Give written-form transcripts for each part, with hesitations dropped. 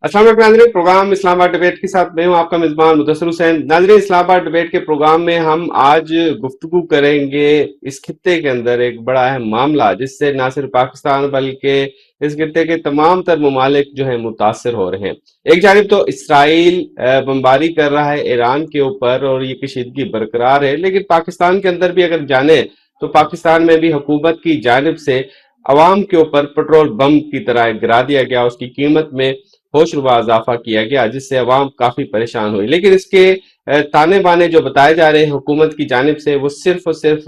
अस्सलाम वालेकुम नाज़रीन, प्रोग्राम इस्लामाबाद डिबेट के साथ मैं हूं आपका मेजबान मुदस्सिर हुसैन। नाज़रीन, इस्लामाबाद डिबेट के प्रोग्राम में हम आज गुफ्तगू करेंगे इस खित्ते के अंदर एक बड़ा अहम मामला जिससे ना सिर्फ पाकिस्तान बल्कि इस खित्ते के तमाम तर ममालिक जो है मुतासर हो रहे हैं। एक जानिब तो इसराइल बमबारी कर रहा है ईरान के ऊपर और ये कशीदगी बरकरार है, लेकिन पाकिस्तान के अंदर भी अगर जाने तो पाकिस्तान में भी हुकूमत की जानिब से अवाम के ऊपर पेट्रोल बम की तरह गिरा दिया गया, उसकी कीमत में होशरुबा इजाफा किया गया जिससे अवाम काफी परेशान हुई। लेकिन इसके ताने बाने जो बताए जा रहे हैं हुकूमत की जानिब से वो सिर्फ और सिर्फ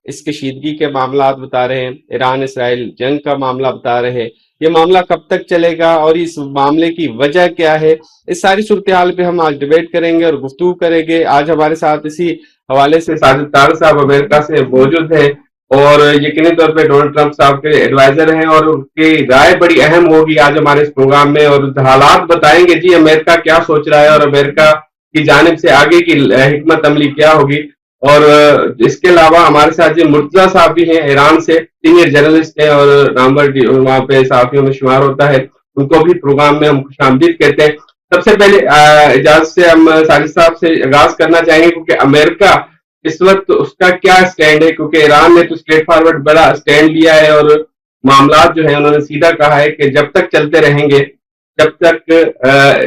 इस कशीदगी के मामला बता रहे हैं, ईरान इसराइल जंग का मामला बता रहे हैं। ये मामला कब तक चलेगा और इस मामले की वजह क्या है, इस सारी सूरत हाल पे हम आज डिबेट करेंगे और गुफ्तगू करेंगे। आज हमारे साथ इसी हवाले से साजिद तारक साहब अमेरिका से मौजूद है और यकीनी तौर पे डोनाल्ड ट्रंप साहब के एडवाइजर हैं और उनकी राय बड़ी अहम होगी आज हमारे इस प्रोग्राम में और हालात बताएंगे जी अमेरिका क्या सोच रहा है और अमेरिका की जानिब से आगे की हिकमत अमली क्या होगी। और इसके अलावा हमारे साथ जी मुर्तजा साहब भी हैं, ईरान से सीनियर जर्नलिस्ट हैं और नामवर वहाँ पे साथियों में शुमार होता है, उनको भी प्रोग्राम में हम खुशामदीद कहते हैं। सबसे पहले इजाजत से हम साजिद साहब से आगाज करना चाहेंगे क्योंकि अमेरिका इस वक्त उसका क्या स्टैंड है, क्योंकि ईरान ने तो स्ट्रेट फॉरवर्ड बड़ा स्टैंड लिया है और मामला जो है उन्होंने सीधा कहा है कि जब तक चलते रहेंगे जब तक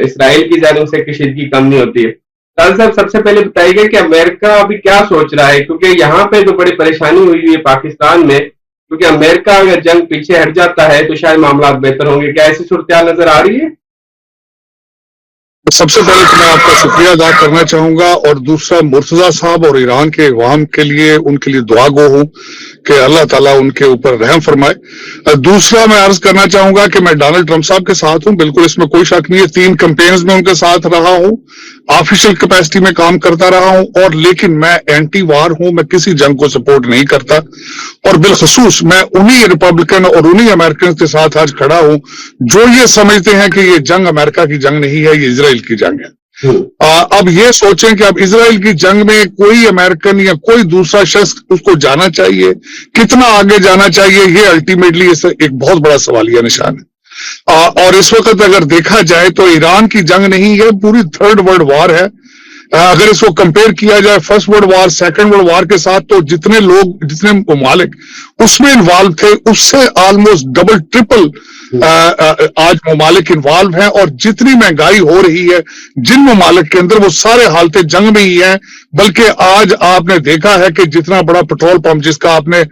इसराइल की जानिब से कशीदगी कम नहीं होती है। ताल साहब सबसे पहले बताइएगा कि अमेरिका अभी क्या सोच रहा है, क्योंकि यहाँ पे तो बड़ी परेशानी हुई है पाकिस्तान में, क्योंकि अमेरिका अगर जंग पीछे हट जाता है तो शायद मामला बेहतर होंगे। क्या ऐसी सूरत नजर आ रही है? सबसे पहले तो मैं आपका शुक्रिया अदा करना चाहूंगा और दूसरा मुर्तजा साहब और ईरान के अवाम के लिए उनके लिए दुआ गो हूं कि अल्लाह ताला उनके ऊपर रहम फरमाए। दूसरा मैं अर्ज करना चाहूंगा कि मैं डोनाल्ड ट्रंप साहब के साथ हूं, बिल्कुल इसमें कोई शक नहीं है। 3 कैंपेन्स में उनके साथ रहा हूं, ऑफिशियल कैपेसिटी में काम करता रहा हूं और लेकिन मैं एंटी वार हूं, मैं किसी जंग को सपोर्ट नहीं करता और बिलखसूस मैं उन्हीं रिपब्लिकन और उन्हीं अमेरिकन के साथ आज खड़ा हूं जो ये समझते हैं कि ये जंग अमेरिका की जंग नहीं है, ये इजराइल की जंग है। अब ये सोचें कि अब इजराइल की जंग में कोई अमेरिकन या कोई दूसरा शख्स उसको जाना चाहिए, कितना आगे जाना चाहिए, ये अल्टीमेटली एक बहुत बड़ा सवालिया निशान है। और इस वक्त अगर देखा जाए तो ईरान की जंग नहीं है, पूरी 3rd वर्ल्ड वॉर है। अगर इसको कंपेयर किया जाए 1st world war 2nd world war के साथ तो जितने लोग जितने ममालिक उसमें इन्वॉल्व थे उससे ऑलमोस्ट डबल ट्रिपल आज ममालिक इन्वॉल्व हैं और जितनी महंगाई हो रही है जिन ममालिक के अंदर वो सारे हालतें जंग में ही हैं। बल्कि आज आपने देखा है कि जितना बड़ा पेट्रोल पंप जिसका आपने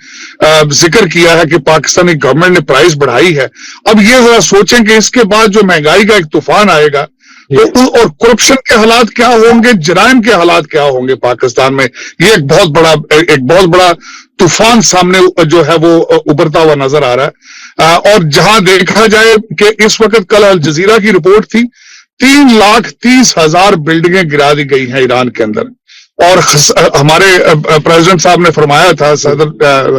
जिक्र किया है कि पाकिस्तानी गवर्नमेंट ने प्राइस बढ़ाई है, अब ये जरा सोचें कि इसके बाद जो महंगाई का एक तूफान आएगा तो और करप्शन के हालात क्या होंगे, जराइम के हालात क्या होंगे पाकिस्तान में, ये एक बहुत बड़ा तूफान सामने जो है वो उभरता हुआ नजर आ रहा है। और जहां देखा जाए कि इस वक्त कल अल जजीरा की रिपोर्ट थी 3,30,000 बिल्डिंगें गिरा दी गई हैं ईरान के अंदर और हमारे प्रेसिडेंट साहब ने फरमाया था सदर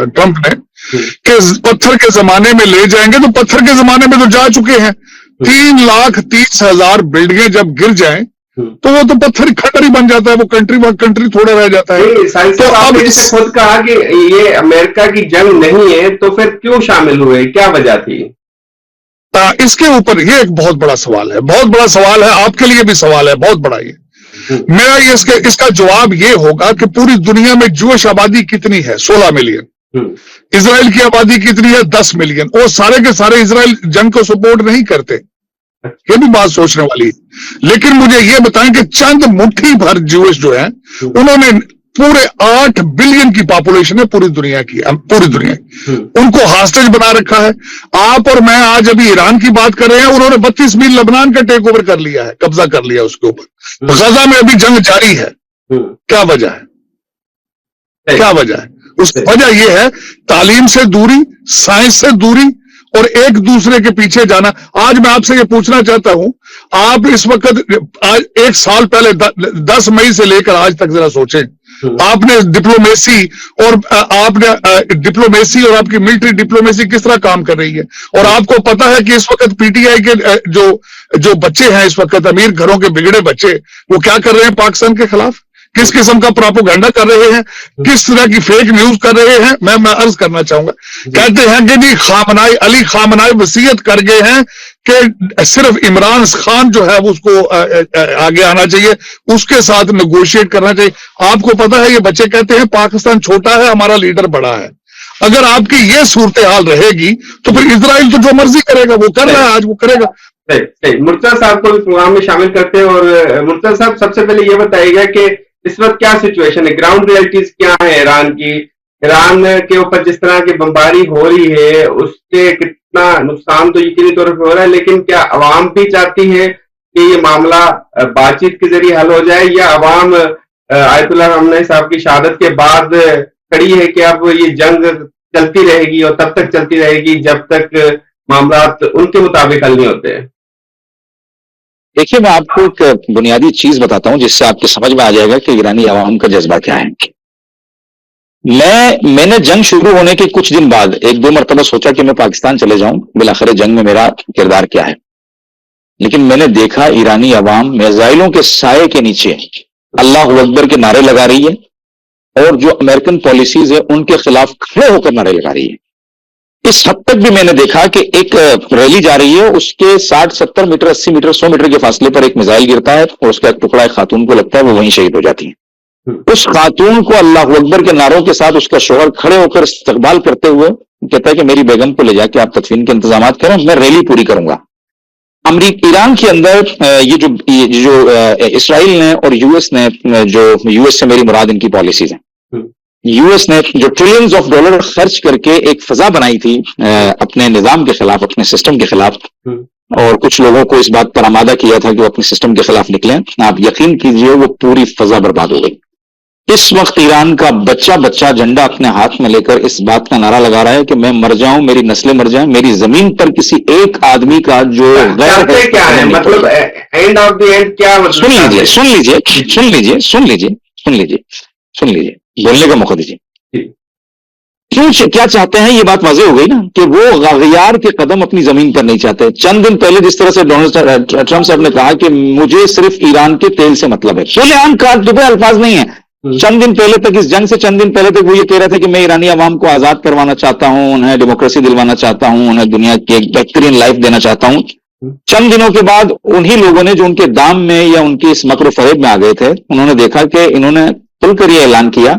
ट्रंप ने कि पत्थर के जमाने में ले जाएंगे, तो पत्थर के जमाने में तो जा चुके हैं। 3,30,000 बिल्डिंगें जब गिर जाएं तो वो तो पत्थर खंडर ही बन जाता है, वो कंट्री थोड़ा रह जाता है। तो अब इससे खुद कहा कि ये अमेरिका की जंग नहीं है तो फिर क्यों शामिल हुए, क्या वजह थी? इसके ऊपर ये एक बहुत बड़ा सवाल है, बहुत बड़ा सवाल है, आपके लिए भी सवाल है, बहुत बड़ा ये। मेरा इसका जवाब ये होगा कि पूरी दुनिया में जूश आबादी कितनी है? 16 मिलियन। इजराइल की आबादी कितनी है? 10 मिलियन। वो सारे के सारे इजराइल जंग को सपोर्ट नहीं करते, ये भी बात सोचने वाली है। लेकिन मुझे ये बताएं कि चंद मुट्ठी भर जूश जो है उन्होंने पूरे 8 बिलियन की पॉपुलेशन है पूरी दुनिया की, उनको हॉस्टेज बना रखा है। आप और मैं आज अभी ईरान की बात कर रहे हैं, उन्होंने 32 मील लेबनान का टेक ओवर कर लिया है, कब्जा कर लिया उसके ऊपर। गजा में अभी जंग जारी है। क्या वजह है? क्या वजह है? उसकी वजह यह है तालीम से दूरी, साइंस से दूरी और एक दूसरे के पीछे जाना। आज मैं आपसे ये पूछना चाहता हूं, आप इस वक्त आज 1 साल पहले 10 मई से लेकर आज तक जरा सोचें, आपने डिप्लोमेसी और आपकी मिलिट्री डिप्लोमेसी किस तरह काम कर रही है। और आपको पता है कि इस वक्त पीटीआई के जो बच्चे हैं, इस वक्त अमीर घरों के बिगड़े बच्चे, वो क्या कर रहे हैं पाकिस्तान के खिलाफ? किस किस्म का प्रोपेगेंडा कर रहे हैं, किस तरह की फेक न्यूज कर रहे हैं, मैं अर्ज करना चाहूंगा। कहते हैं कि जी खामनाई, अली खामनाई वसीयत कर गए हैं कि सिर्फ इमरान खान जो है वो उसको आगे आना चाहिए, उसके साथ नेगोशिएट करना चाहिए। आपको पता है ये बच्चे कहते हैं पाकिस्तान छोटा है, हमारा लीडर बड़ा है। अगर आपकी ये सूरत हाल रहेगी तो फिर इजराइल तो जो मर्जी करेगा वो कर रहा है, आज वो करेगा। सही। मुर्तजा साहब को भी प्रोग्राम में शामिल करते हैं। और मुर्तजा साहब, सबसे पहले ये बताइएगा कि इस वक्त क्या सिचुएशन है, ग्राउंड रियलिटीज क्या है ईरान की? ईरान के ऊपर जिस तरह की बमबारी हो रही है उससे कितना नुकसान तो यकीनी तौर पर हो रहा है, लेकिन क्या अवाम भी चाहती है कि ये मामला बातचीत के जरिए हल हो जाए, या अवाम आयतुल्लाह खamenei साहब की शहादत के बाद खड़ी है कि अब ये जंग चलती रहेगी और तब तक चलती रहेगी जब तक मामला उनके मुताबिक हल नहीं होते? देखिए, मैं आपको एक बुनियादी चीज बताता हूं जिससे आपके समझ में आ जाएगा कि ईरानी आवाम का जज्बा क्या है। मैंने जंग शुरू होने के कुछ दिन बाद एक दो मरतबा सोचा कि मैं पाकिस्तान चले जाऊं, बिलाखिर जंग में मेरा किरदार क्या है। लेकिन मैंने देखा ईरानी आवाम मिसाइलों के साए के नीचे अल्लाह अकबर के नारे लगा रही है और जो अमेरिकन पॉलिसीज है उनके खिलाफ खड़े होकर नारे लगा रही है। इस हद तक भी मैंने देखा कि एक रैली जा रही है, उसके 60-70 मीटर, 80 मीटर, 100 मीटर के फासले पर एक मिसाइल गिरता है और उसका एक टुकड़ा एक खातून को लगता है, वो वहीं शहीद हो जाती है। उस खातून को अल्लाह अकबर के नारों के साथ उसका शोहर खड़े होकर इस्तकबाल करते हुए कहता है कि मेरी बेगम को ले जाके आप तदफीन के इंतजाम करें, मैं रैली पूरी करूंगा। ईरान के अंदर ये जो इसराइल ने और यूएस ने, जो यूएस से मेरी मुराद इनकी पॉलिसीज हैं, यूएस ने जो ट्रिलियंस ऑफ डॉलर खर्च करके एक फजा बनाई थी अपने निजाम के खिलाफ, अपने सिस्टम के खिलाफ, और कुछ लोगों को इस बात पर आमादा किया था कि वो अपने सिस्टम के खिलाफ निकलें, आप यकीन कीजिए वो पूरी फजा बर्बाद हो गई। इस वक्त ईरान का बच्चा बच्चा झंडा अपने हाथ में लेकर इस बात का नारा लगा रहा है कि मैं मर जाऊं, मेरी नस्लें मर जाएं, मेरी जमीन पर किसी एक आदमी का जो गैर क्या है, मतलब एंड ऑफ द एंड क्या मतलब? सुन लीजिए, बोलने का मौका दीजिए। क्यों, क्या चाहते हैं, ये बात वाज़ेह हो गई ना कि वो गगियार के कदम अपनी जमीन पर नहीं चाहते। चंद दिन पहले जिस तरह से डोनाल्ड ट्रंप साहब ने कहा कि मुझे सिर्फ ईरान के तेल से मतलब है, खुलेआम काटते अल्फाज नहीं है। चंद दिन पहले तक, इस जंग से चंद दिन पहले तक वो ये कह रहे थे कि मैं ईरानी आवाम को आजाद करवाना चाहता हूं, उन्हें डेमोक्रेसी दिलवाना चाहता हूं, उन्हें दुनिया की एक बेहतरीन लाइफ देना चाहता हूं। चंद दिनों के बाद उन्हीं लोगों ने जो उनके दाम में या उनकी इस मकर फरेब में आ गए थे, उन्होंने देखा कि इन्होंने खुलकर यह ऐलान किया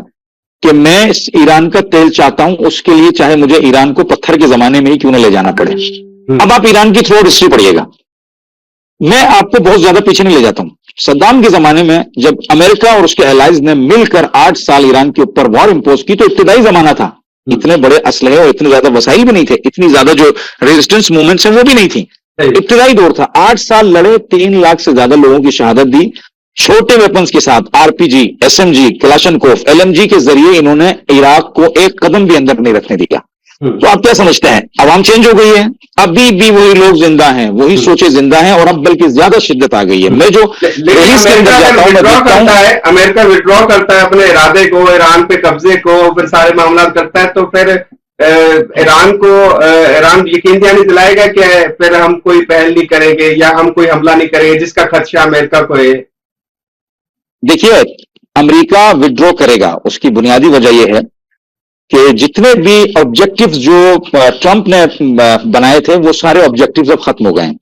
कि मैं ईरान का तेल चाहता हूं, उसके लिए चाहे मुझे ईरान को पत्थर के जमाने में ही क्यों न ले जाना पड़े। अब आप ईरान की थ्रू हिस्ट्री पढ़िएगा, मैं आपको बहुत ज्यादा पीछे नहीं ले जाता हूं। सद्दाम के जमाने में जब अमेरिका और उसके एलाइज ने मिलकर 8 साल ईरान के ऊपर वॉर इंपोज की, तो इब्तिदाई जमाना था, इतने बड़े असलहे और इतने ज्यादा वसाइल भी नहीं थे, इतनी ज्यादा जो रेजिस्टेंस मूवमेंट्स हैं वो भी नहीं थी, इब्तिदाई दौर था। 8 साल लड़े, 3 लाख से ज्यादा लोगों की शहादत दी, छोटे वेपन्स के साथ, आरपीजी, एसएमजी, क्लाशनकोफ, एलएमजी के जरिए इन्होंने इराक को एक कदम भी अंदर नहीं रखने दिया। तो आप क्या समझते हैं, अवाम चेंज हो गई है? अभी भी वही लोग जिंदा हैं, वही सोचे जिंदा हैं, और अब बल्कि ज्यादा शिद्दत आ गई है। मैं जो अमेरिका विड्रॉ करता है अपने इरादे को, ईरान पे कब्जे को, फिर सारे मामला करता है, तो फिर ईरान यकीन दहानी दिलाएगा कि फिर हम कोई पहल नहीं करेंगे या हम कोई हमला नहीं करेंगे जिसका खदशा अमेरिका को है। देखिए, अमेरिका विड्रॉ करेगा, उसकी बुनियादी वजह यह है कि जितने भी ऑब्जेक्टिव्स जो ट्रंप ने बनाए थे वो सारे ऑब्जेक्टिव्स अब खत्म हो गए हैं।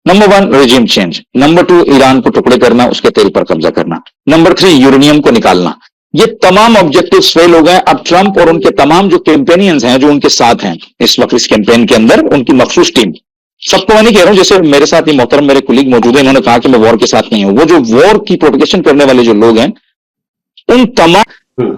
Number 1 regime change, number 2 Iran को टुकड़े करना, उसके तेल पर कब्जा करना, नंबर 3 यूरेनियम को निकालना। ये तमाम ऑब्जेक्टिव्स फेल हो गए। अब ट्रंप और उनके तमाम जो कैंपेनियंस हैं, जो उनके साथ हैं इस वक्त इस कैंपेन के अंदर, उनकी मखसूस टीम, सबको मैं नहीं कह रहा हूं, जैसे मेरे साथ ये मोहतरम मेरे कुलीग मौजूद है, इन्होंने कहा कि मैं वॉर के साथ नहीं हूं, वो जो वॉर की प्रोपगेशन करने वाले जो लोग हैं, उन तमाम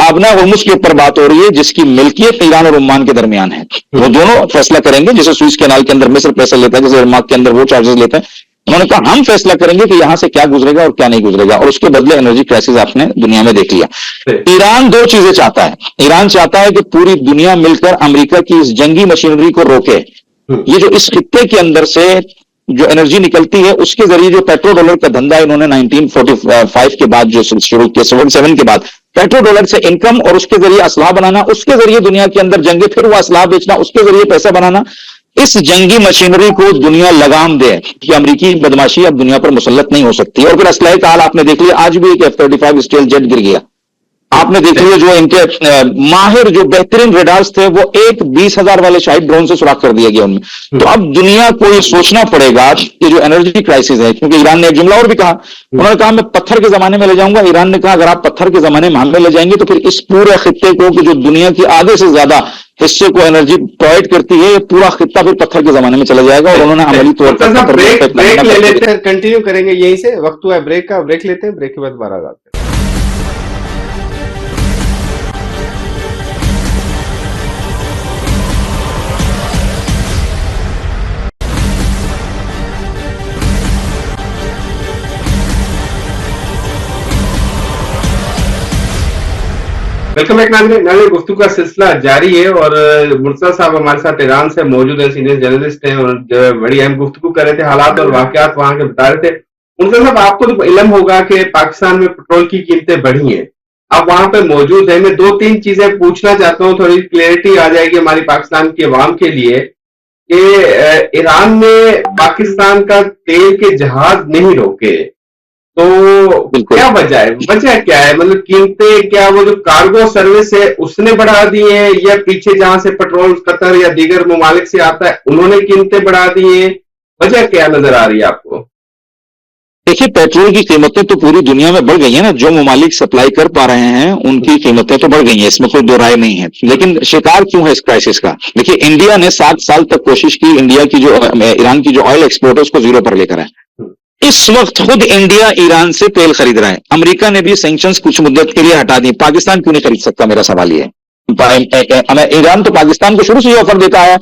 आबना हुर्मुज के ऊपर बात हो रही है जिसकी मिल्कियत ईरान और ओमान के दरमियान है। वो दोनों फैसला करेंगे, जैसे स्विस कैनाल के अंदर मिस्र पैसा लेता है, जैसे इरमाक के अंदर वो चार्जेस लेते हैं। उन्होंने कहा हम फैसला करेंगे कि यहां से क्या गुजरेगा और क्या नहीं गुजरेगा, और उसके बदले एनर्जी क्राइसिस आपने दुनिया में देख लिया। ईरान 2 चीजें चाहता है। ईरान चाहता है कि पूरी दुनिया मिलकर अमेरिका की इस जंगी मशीनरी को रोके। ये जो इस खित्ते के अंदर से जो एनर्जी निकलती है, उसके जरिए जो पेट्रो डॉलर का धंधा इन्होंने 1945 के बाद जो शुरू किया, 77 के बाद पेट्रो डॉलर से इनकम, और उसके जरिए असलाह बनाना, उसके जरिए दुनिया के अंदर जंगे, फिर वो असलाह बेचना, उसके जरिए पैसा बनाना, इस जंगी मशीनरी को दुनिया लगाम दे कि अमेरिकी बदमाशी अब दुनिया पर मुसल्लत नहीं हो सकती। और फिर असलहे का हाल आपने देख लिया, आज भी एक F-35 स्टील जेट गिर गया। आपने देख लिया जो इनके माहिर जो बेहतरीन रेडार्स थे वो एक 20,000 वाले शाहिद ड्रोन से सुराख कर दिया गया उनमें। तो अब दुनिया को ये सोचना पड़ेगा कि जो एनर्जी क्राइसिस है, क्योंकि ईरान ने एक जुमला और भी कहा, उन्होंने कहा मैं पत्थर के जमाने में ले जाऊंगा। ईरान ने कहा अगर आप पत्थर के जमाने में हमें ले जाएंगे तो फिर इस पूरे खित्ते को, कि जो दुनिया की आधे से ज्यादा हिस्से को एनर्जी प्रोवाइड करती है, ये पूरा खित्ता फिर पत्थर के जमाने में चला जाएगा। और उन्होंने अमली तौर पर ब्रेक ले लेते हैं, कंटिन्यू करेंगे यहीं से। वक्त हुआ है ब्रेक का, ब्रेक लेते हैं, ब्रेक के बाद दोबारा आते हैं। वेलकम बैक नाज़रीन, गुफ्तगू का सिलसिला जारी है और मुर्तज़ा साहब हमारे साथ ईरान से मौजूद है, सीनियर जर्नलिस्ट हैं और जो है बड़ी अहम गुफ्तगू कर रहे थे, हालात और वाकयात वहां के बता रहे थे। मुर्तज़ा साहब, आपको तो इल्म होगा कि पाकिस्तान में पेट्रोल की कीमतें बढ़ी हैं, आप वहां पे मौजूद हैं। मैं 2-3 चीजें पूछना चाहता हूँ, थोड़ी क्लियरिटी आ जाएगी हमारी पाकिस्तान की अवाम के लिए कि ईरान ने पाकिस्तान का तेल के जहाज नहीं रोके, तो क्या वजह है? वजह क्या है? मतलब कीमतें क्या वो जो कार्गो सर्विस है उसने बढ़ा दी है, या पीछे जहां से पेट्रोल कतर या दीगर ममालिक से आता है उन्होंने कीमतें बढ़ा दी है? वजह क्या नजर आ रही है आपको? देखिए, पेट्रोल की कीमतें तो पूरी दुनिया में बढ़ गई है ना। जो ममालिक सप्लाई कर पा रहे हैं उनकी कीमतें तो बढ़ गई हैं, इसमें कोई दो राय नहीं है। लेकिन शिकार क्यों है इस क्राइसिस का? देखिए, इंडिया ने 7 साल तक कोशिश की इंडिया की जो ईरान की जो ऑयल एक्सपोर्ट है उसको जीरो पर लेकर आए। इस वक्त खुद इंडिया ईरान से तेल खरीद रहा है। अमेरिका ने भी सैंक्शंस कुछ मुद्दत के लिए हटा दी, पाकिस्तान क्यों नहीं खरीद सकता? मेरा सवाल ये है। ईरान तो पाकिस्तान को शुरू से ही ऑफर देता है,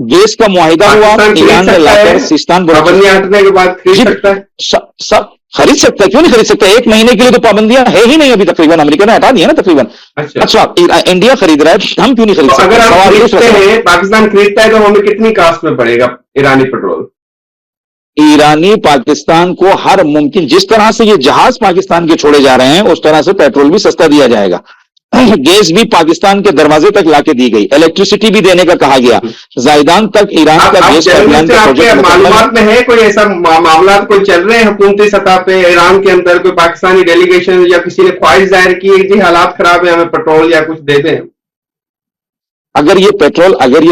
गैस का मुआहिदा हुआ, ईरान ने लाकर सिस्तान पाबंदियां हटने के बाद खरीद सकता है, सब खरीद सकता है। क्यों नहीं खरीद सकता? 1 महीने के लिए तो पाबंदियां है ही नहीं अभी तकरीबन, अमेरिका ने हटा दिया ना तकरीबन। अच्छा, इंडिया खरीद रहा है, हम क्यों नहीं खरीद सकते? अगर पाकिस्तान खरीदता है तो हमें कितनी कास्ट में पड़ेगा ईरानी पेट्रोल? ईरानी पाकिस्तान को हर मुमकिन, जिस तरह से ये जहाज पाकिस्तान के छोड़े जा रहे हैं उस तरह से पेट्रोल भी सस्ता दिया जाएगा। गैस भी पाकिस्तान के दरवाजे तक लाके दी गई, इलेक्ट्रिसिटी भी देने का कहा गया, जायदान तक ईरान का गैस पाइपलाइन का प्रोजेक्ट। मालूमात में है कोई ऐसा मामला कोई चल रहे हैं हुकूमती सतह पे ईरान के अंदर? कोई पाकिस्तानी डेलीगेशन या किसी ने ख्वाहिश जाहिर की है कि हालात खराब है, हमें पेट्रोल या कुछ दे दें? अगर ये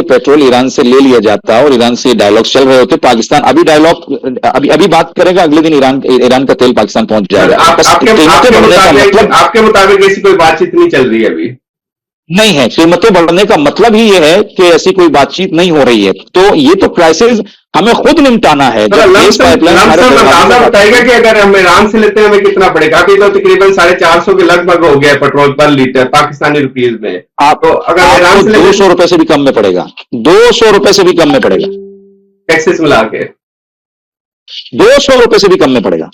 पेट्रोल ईरान से ले लिया जाता और ईरान से डायलॉग चल रहे होते, पाकिस्तान अभी बात करेगा, अगले दिन ईरान का तेल पाकिस्तान पहुंच जाएगा। आपके मुताबिक ऐसी कोई बातचीत नहीं चल रही है अभी? नहीं है। कीमतें बढ़ने का मतलब ही ये है कि ऐसी कोई बातचीत नहीं हो रही है। तो ये तो क्राइसिस हमें खुद निपटाना है। बताएगा कि अगर हम ईरान से लेते हैं हमें कितना पड़ेगा? अभी तो तकरीबन 450 के लगभग हो गया पेट्रोल पर लीटर पाकिस्तानी रुपीज में। आपको अगर ईरान से 200 रुपए से भी कम में पड़ेगा, 200 रुपए से भी कम में पड़ेगा, टैक्सेस मिला के 200 रुपए से भी कम में पड़ेगा।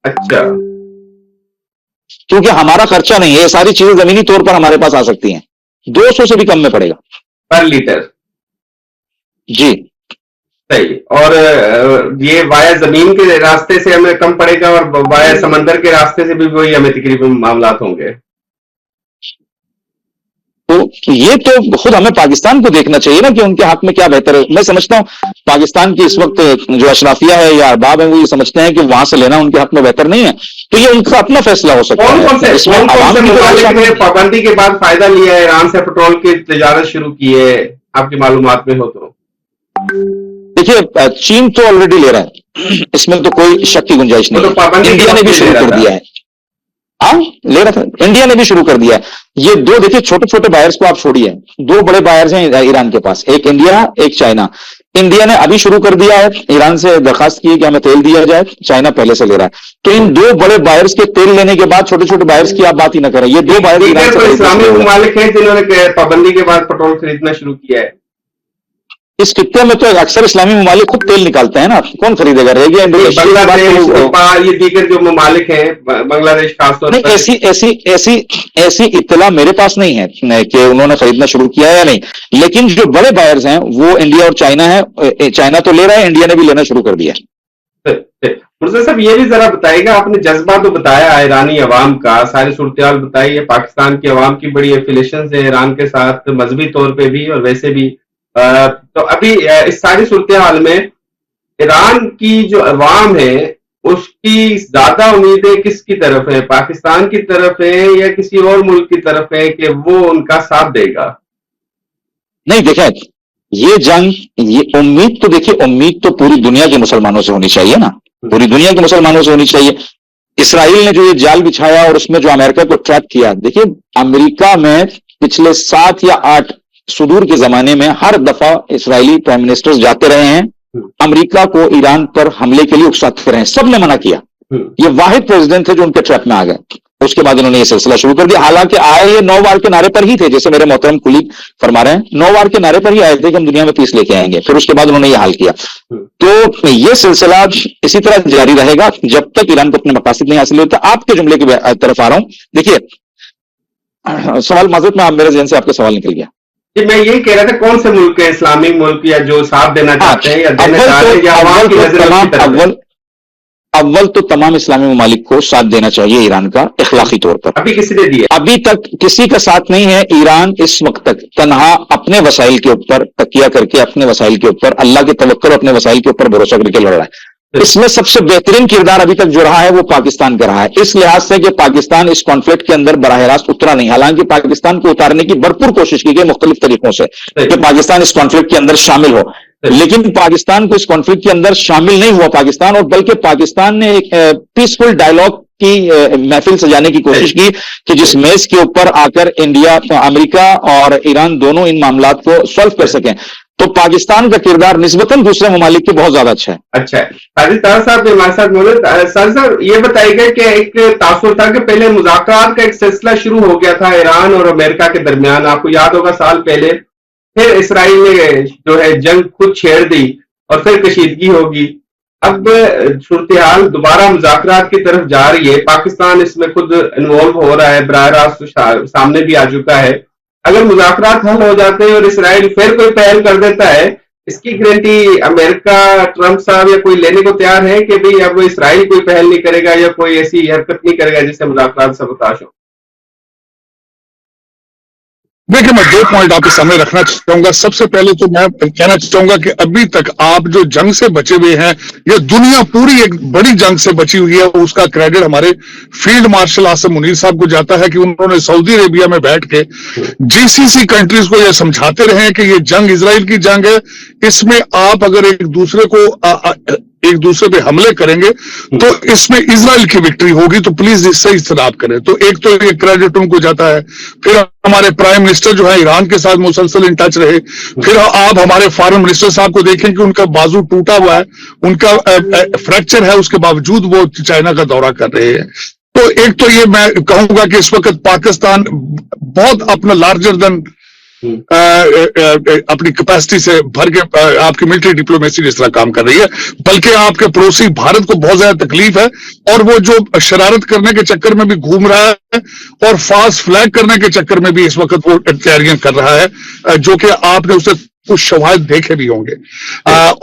अच्छा, क्योंकि हमारा खर्चा नहीं है, ये सारी चीजें जमीनी तौर पर हमारे पास आ सकती हैं। 200 से भी कम में पड़ेगा पर लीटर। जी सही। और ये वाया जमीन के रास्ते से हमें कम पड़ेगा और वाया समंदर के रास्ते से भी वही हमें तकरीबन मामलात होंगे। तो ये तो खुद हमें पाकिस्तान को देखना चाहिए ना कि उनके हक में क्या बेहतर है। मैं समझता हूं पाकिस्तान की इस वक्त जो अशराफिया है या अरबाब है वो ये समझते हैं कि वहां से लेना उनके हक में बेहतर नहीं है, तो ये उनका अपना फैसला हो सकता है। पाबंदी के बाद फायदा लिया है, ईरान से पेट्रोल की तजारत शुरू की है, आपकी मालूमात में हो तो? देखिए, चीन तो ऑलरेडी ले रहा है, इसमें तो कोई शक की गुंजाइश नहीं है। इंडिया ने भी शुरू कर दिया है। हाँ, ले रहा था, इंडिया ने भी शुरू कर दिया है। ये दो देखिए छोटे छोटे बायर्स को आप छोड़िए, 2 बड़े बायर्स हैं ईरान के पास, एक इंडिया एक चाइना। इंडिया ने अभी शुरू कर दिया है, ईरान से दरखास्त की है कि हमें तेल दिया जाए, चाइना पहले से ले रहा है। तो इन 2 बड़े बायर्स के तेल लेने के बाद छोटे छोटे बायर्स की आप बात ही ना करें, ये 2 बायर्स ईरान से इस्लामी ममालिक हैं जिन्होंने पाबंदी के बाद पेट्रोल खरीदना शुरू किया है। इस खित्ते में तो अक्सर इस्लामी ममालिक खुद तेल निकालते हैं ना, कौन खरीदेगा? रह गया बांग्लादेश, ये दीगर जो ममालिक हैं, बांग्लादेश खासतौर पर। ऐसी इत्तला मेरे पास नहीं है कि उन्होंने खरीदना शुरू किया है या नहीं, लेकिन जो बड़े बायर्स हैं वो इंडिया और चाइना है। चाइना तो ले रहा है, इंडिया ने भी लेना शुरू कर दिया है। मुर्तज़ा साहब, ये भी जरा बताइएगा, आपने जज्बा तो बताया ईरानी अवाम का, सारी सूरत बताई है, पाकिस्तान की अवाम की बड़ी एफिलेशन है ईरान के साथ, मजहबी तौर पे भी और वैसे भी। तो अभी इस सारी सूरत हाल में ईरान की जो अवाम है उसकी ज्यादा उम्मीदें किसकी तरफ है, पाकिस्तान की तरफ है या किसी और मुल्क की तरफ है कि वो उनका साथ देगा? नहीं देखें, ये जंग, ये उम्मीद तो देखिए, उम्मीद तो पूरी दुनिया के मुसलमानों से होनी चाहिए ना, पूरी दुनिया के मुसलमानों से होनी चाहिए। इसराइल ने जो ये जाल बिछाया और उसमें जो अमेरिका को ट्रैप किया, देखिए अमेरिका में पिछले 7 या 8 सुदूर के जमाने में हर दफा इसराइली प्राइम मिनिस्टर्स जाते रहे हैं, अमेरिका को ईरान पर हमले के लिए उकसाते रहे हैं, सबने मना किया। ये वाहिद प्रेसिडेंट थे जो उनके ट्रैप में आ गए। उसके बाद उन्होंने ये सिलसिला शुरू कर दिया। हालांकि आए ये 9 वार के नारे पर ही थे, जैसे मेरे मोहतरम कुलीग फरमा रहे हैं, 9 वार के नारे पर ही आए थे कि हम दुनिया में पीस लेके आएंगे। फिर उसके बाद उन्होंने ये हाल किया। तो ये सिलसिला इसी तरह जारी रहेगा जब तक ईरान को अपने मकासद नहीं हासिल होता। आपके जुमले की तरफ आ रहा हूं। देखिए सवाल माजूद में, आप मेरे जहन से आपका सवाल निकल गया। जी, मैं यही कह रहा था, कौन से मुल्क है इस्लामिक मुल्क या जो साथ देना चाहते हैं या देना चाहते हैं या अवाम की नजर उसकी तरफ है? अव्वल तो तमाम इस्लामी ममालिक को साथ देना चाहिए ईरान का, इखलाकी तौर पर। अभी किसी ने दिया? अभी तक किसी का साथ नहीं है। ईरान इस वक्त तक तन्हा अपने वसाइल के ऊपर तकिया करके, अपने वसाइल के ऊपर अल्लाह के तवक्कुल, अपने वसाइल के ऊपर भरोसा करके लड़ रहा है। इसमें सबसे बेहतरीन किरदार अभी तक जो रहा है वो पाकिस्तान का रहा है, इस लिहाज से कि पाकिस्तान इस कॉन्फ्लिक्ट के अंदर बराह रास्त उतरा नहीं। हालांकि पाकिस्तान को उतारने की भरपूर कोशिश की गई मुख्तलिफ तरीकों से कि पाकिस्तान इस कॉन्फ्लिक्ट के अंदर शामिल हो, लेकिन पाकिस्तान को इस कॉन्फ्लिक्ट के अंदर शामिल नहीं हुआ पाकिस्तान, और बल्कि पाकिस्तान ने एक पीसफुल डायलॉग की महफिल सजाने की कोशिश की कि जिस मेज के ऊपर आकर इंडिया, अमेरिका और ईरान दोनों इन मामलात को सॉल्व कर सकें। तो पाकिस्तान का किरदार निस्बतन दूसरे ममालिक के बहुत ज्यादा अच्छा है। अच्छा है। साजिद तारा साहब हमारे साथ मौजूद। साहब ये बताइएगा कि एक तासुर था कि पहले मुज़ाकरात का एक सिलसिला शुरू हो गया था ईरान और अमेरिका के दरमियान, आपको याद होगा साल पहले। फिर इसराइल ने जो है जंग खुद छेड़ दी और फिर कशीदगी होगी। अब सूरत हाल दोबारा मुज़ाकरात की तरफ जा रही है, पाकिस्तान इसमें खुद इन्वॉल्व हो रहा है, बराह रास्त सामने भी आ चुका है। अगर मुज़ाकरात हल हो जाते हैं और इसराइल फिर कोई पहल कर देता है, इसकी गारंटी अमेरिका, ट्रंप साहब या कोई लेने को तैयार है कि भाई अब इसराइल कोई पहल नहीं करेगा या कोई ऐसी हरकत नहीं करेगा जिससे मुज़ाकरात सबताश हो? देखिए, मैं 2 पॉइंट आपके सामने रखना चाहूंगा। सबसे पहले तो मैं कहना चाहूंगा कि अभी तक आप जो जंग से बचे हुए हैं, ये दुनिया पूरी एक बड़ी जंग से बची हुई है, उसका क्रेडिट हमारे फील्ड मार्शल आसिम मुनीर साहब को जाता है कि उन्होंने सऊदी अरेबिया में बैठ के जीसीसी कंट्रीज को ये समझाते रहे कि ये जंग इजराइल की जंग है, इसमें आप अगर एक दूसरे पे हमले करेंगे तो इसमें इजराइल की विक्ट्री होगी, तो प्लीज इससे इज्तनाब करें। तो एक तो ये क्रेडिट उनको जाता है। फिर हमारे प्राइम मिनिस्टर जो है ईरान के साथ मुसलसल इन टच रहे। फिर आप हमारे फॉरेन मिनिस्टर साहब को देखें कि उनका बाजू टूटा हुआ है, उनका फ्रैक्चर है, उसके बावजूद वो चाइना का दौरा कर रहे हैं। तो एक तो ये मैं कहूंगा कि इस वक्त पाकिस्तान बहुत अपना लार्जर देन अपनी कैपेसिटी से भर के आपकी मिलिट्री डिप्लोमेसी इस तरह काम कर रही है, बल्कि आपके पड़ोसी भारत को बहुत ज्यादा तकलीफ है और वो जो शरारत करने के चक्कर में भी घूम रहा है और फास्ट फ्लैग करने के चक्कर में भी इस वक्त वो तैयारियां कर रहा है, जो कि आपने उसे कुछ शवाहिद देखे भी होंगे।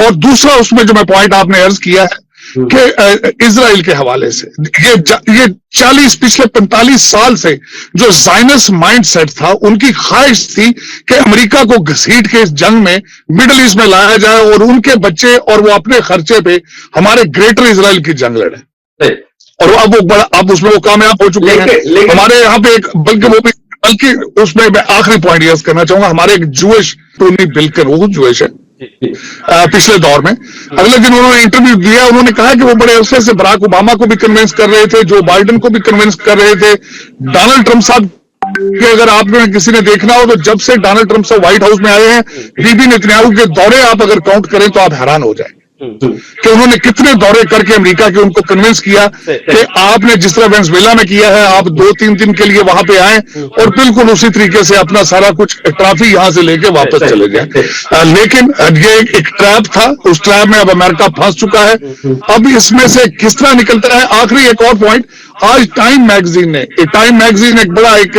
और दूसरा उसमें जो मैं पॉइंट आपने अर्ज किया है कि इजराइल के हवाले से ये 40 पिछले 45 साल से जो जायनस माइंडसेट था, उनकी ख्वाहिश थी कि अमेरिका को घसीट के इस जंग में मिडिल ईस्ट में लाया जाए और उनके बच्चे और वो अपने खर्चे पे हमारे ग्रेटर इजराइल की जंग लड़े, और अब उसमें वो कामयाब हो चुके हैं। हमारे यहाँ पे बल्कि उसमें मैं आखिरी पॉइंट यह करना चाहूंगा, हमारे एक जूश टोनी बिल्कर, वो जूश है, पिछले दौर में अगले दिन उन्होंने इंटरव्यू दिया, उन्होंने कहा कि वो बड़े अरसे से बराक ओबामा को भी कन्विंस कर रहे थे, जो बाइडेन को भी कन्विंस कर रहे थे, डोनाल्ड ट्रंप साहब कि अगर आपने किसी ने देखना हो तो जब से डोनाल्ड ट्रंप साहब व्हाइट हाउस में आए हैं, बीबी नेतन्याहू के दौरे आप अगर काउंट करें तो आप हैरान हो जाए कि उन्होंने कितने दौरे करके अमेरिका के उनको कन्विंस किया कि आपने जिस तरह वेनेजुएला में किया है, आप 2-3 दिन के लिए वहां पे आए और बिल्कुल उसी तरीके से अपना सारा कुछ ट्रॉफी यहां से लेके वापस चले गए। लेकिन ये एक ट्रैप था, उस ट्रैप में अब अमेरिका फंस चुका है। अब इसमें से किस तरह निकलता है, आखिरी एक और पॉइंट, आज टाइम मैगजीन एक बड़ा एक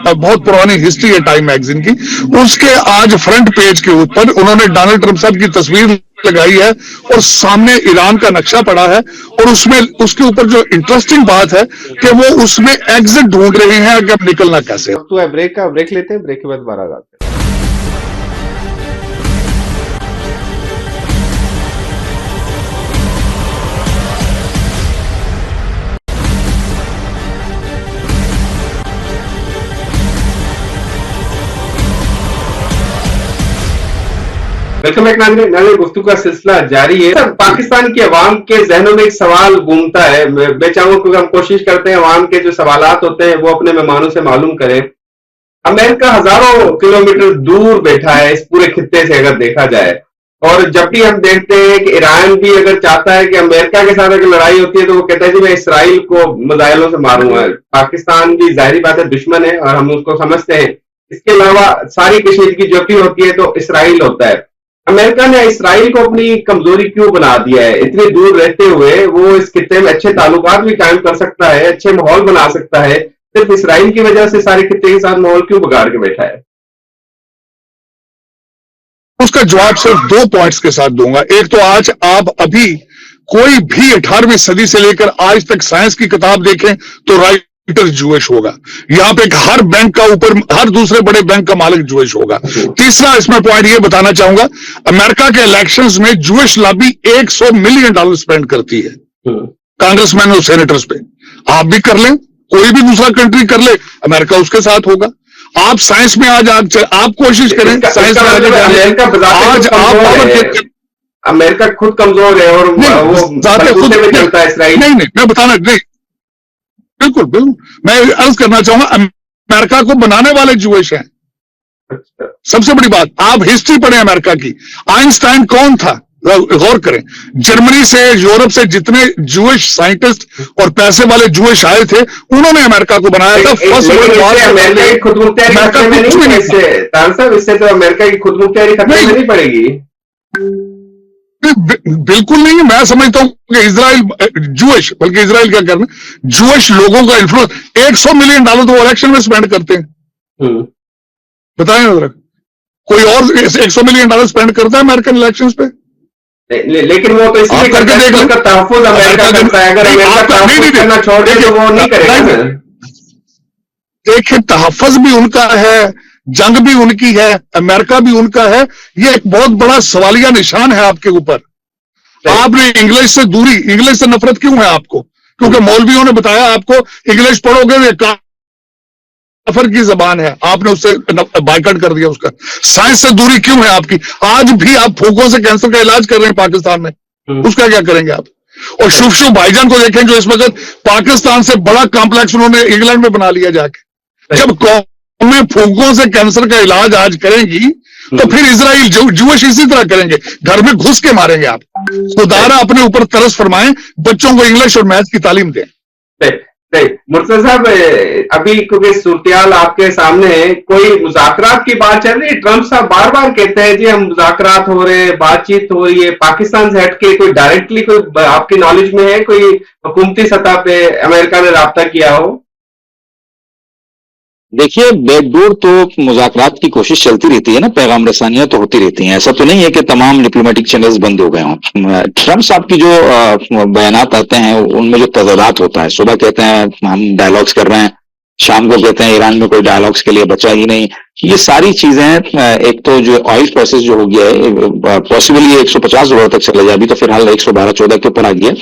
बहुत पुरानी हिस्ट्री है टाइम मैगजीन की, उसके आज फ्रंट पेज के ऊपर उन्होंने डोनाल्ड ट्रंप साहब की तस्वीर लगाई है और सामने ईरान का नक्शा पड़ा है, और उसमें उसके ऊपर जो इंटरेस्टिंग बात है कि वो उसमें एग्जिट ढूंढ रहे हैं कि अब निकलना कैसे। तो ब्रेक लेते हैं, ब्रेक के बाद दोबारा आते हैं। वेलकम बैक नाज़रीन, गुफ्तगू का सिलसिला जारी है। सर, पाकिस्तान की अवाम के जहनों में एक सवाल घूमता है, मैं चाहूंगा क्योंकि हम कोशिश करते हैं अवाम के जो सवालात होते हैं वो अपने मेहमानों से मालूम करें। अमेरिका हजारों किलोमीटर दूर बैठा है इस पूरे खित्ते से अगर देखा जाए, और जब भी हम देखते हैं कि ईरान भी अगर चाहता है कि अमेरिका के साथ अगर लड़ाई होती है तो वो कहता है जी मैं इसराइल को मिसाइलों से मारूंगा। पाकिस्तान भी जाहिर बात है दुश्मन है और हम उसको समझते हैं। इसके अलावा सारी कशीदगी जब भी होती है तो इसराइल होता है। अमेरिका ने इसराइल को अपनी कमजोरी क्यों बना दिया है? इतनी दूर रहते हुए वो इस खित्ते में अच्छे ताल्लुकात भी कायम कर सकता है, अच्छे माहौल बना सकता है, सिर्फ इसराइल की वजह से सारे खित्ते के साथ माहौल क्यों बिगाड़ के बैठा है? उसका जवाब सिर्फ 2 पॉइंट्स के साथ दूंगा। एक तो आज आप अभी कोई भी 18वीं सदी से लेकर आज तक साइंस की किताब देखें तो राइटर जूइश होगा। यहां पे हर बैंक का ऊपर हर दूसरे बड़े बैंक का मालिक जूइश होगा। तीसरा इसमें पॉइंट ये बताना चाहूंगा, अमेरिका के इलेक्शंस में जूइश लॉबी $100 मिलियन स्पेंड करती है कांग्रेसमैन और सेनेटर्स पे। आप भी कर लें, कोई भी दूसरा कंट्री कर ले, अमेरिका उसके साथ होगा। आप साइंस में आज आप कोशिश करें, साइंस में आज आप अमेरिका खुद कमजोर है और वो खुद में चलता है इसराइल। नहीं, मैं बताना नहीं, बिल्कुल मैं अर्ज करना चाहूंगा, अमेरिका को बनाने वाले जूइश हैं। सबसे बड़ी बात, आप हिस्ट्री पढ़ें अमेरिका की। आइंस्टाइन कौन था? गौर करें, जर्मनी से यूरोप से जितने जूइश साइंटिस्ट और पैसे वाले जूइश आए थे उन्होंने अमेरिका को बनाया था। फर्स्ट अमेरिका की खुदमुख्तारी इससे तो अमेरिका की खुदमुख्तारी खतरे में नहीं पड़ेगी। बिल्कुल नहीं, मैं समझता हूं कि इजराइल जूइश, बल्कि इजराइल क्या करना, जूइश लोगों का इन्फ्लुएंस $100 मिलियन तो वो इलेक्शन में स्पेंड करते हैं। बताएं जरा, कोई और $100 मिलियन स्पेंड करता है अमेरिकन इलेक्शंस पे? लेकिन वो तो इसलिए करके देख लो, तहफ़्फ़ुज़ अमेरिका करता है। अगर अमेरिका तहफ़्फ़ुज़ करना छोड़ दे तो वो नहीं करेगा। देखिए, तहफ़्फ़ुज़ भी उनका है, जंग भी उनकी है, अमेरिका भी उनका है। ये एक बहुत बड़ा सवालिया निशान है आपके ऊपर। आपने इंग्लिश से दूरी, इंग्लिश से नफरत क्यों है आपको? क्योंकि मौलवियों ने बताया आपको इंग्लिश पढ़ोगे ये काफिर की जबान है, आपने उससे बाइकआउट कर दिया उसका। साइंस से दूरी क्यों है आपकी? आज भी आप फूकों से कैंसर का इलाज कर रहे हैं पाकिस्तान में, उसका क्या करेंगे आप? और शुभ भाईजान को देखें जो इस वक्त पाकिस्तान से बड़ा कॉम्प्लेक्स उन्होंने इंग्लैंड में बना लिया जाके। जब कौम में फूकों से कैंसर का इलाज आज करेंगी तो फिर इजराइल जूइश इसी तरह करेंगे, घर में घुस के मारेंगे आप। खुदारा अपने ऊपर तरस फरमाएं, बच्चों को इंग्लिश और मैथ्स की तालीम दें। मुर्तजा साहब, अभी क्योंकि सूरत आपके सामने है, कोई मुज़ाकरात की बात चल रही है? ट्रंप साहब बार बार कहते हैं जी हम मुज़ाकरात हो रहे हैं, बातचीत हो रही है, पाकिस्तान से हटके कोई डायरेक्टली कोई आपकी नॉलेज में है कोई हुकूमती सतह पे अमेरिका ने राब्ता किया हो? देखिए, बैकडोर तो मुज़ाकरात की कोशिश चलती रहती है ना, पैगाम रसानियां तो होती रहती हैं। ऐसा तो नहीं है कि तमाम डिप्लोमेटिक चैनल्स बंद हो गए हों। ट्रंप साहब की जो बयानात आते हैं उनमें जो तज़ादात होता है, सुबह कहते हैं हम डायलॉग्स कर रहे हैं, शाम को कहते हैं ईरान में कोई डायलॉग्स के लिए बचा ही नहीं। ये सारी चीजें, एक तो जो ऑयल प्राइसेस जो हो गया है, पॉसिबली $150 तक चले जाए, अभी तो फिलहाल 112-14 के ऊपर आ गया,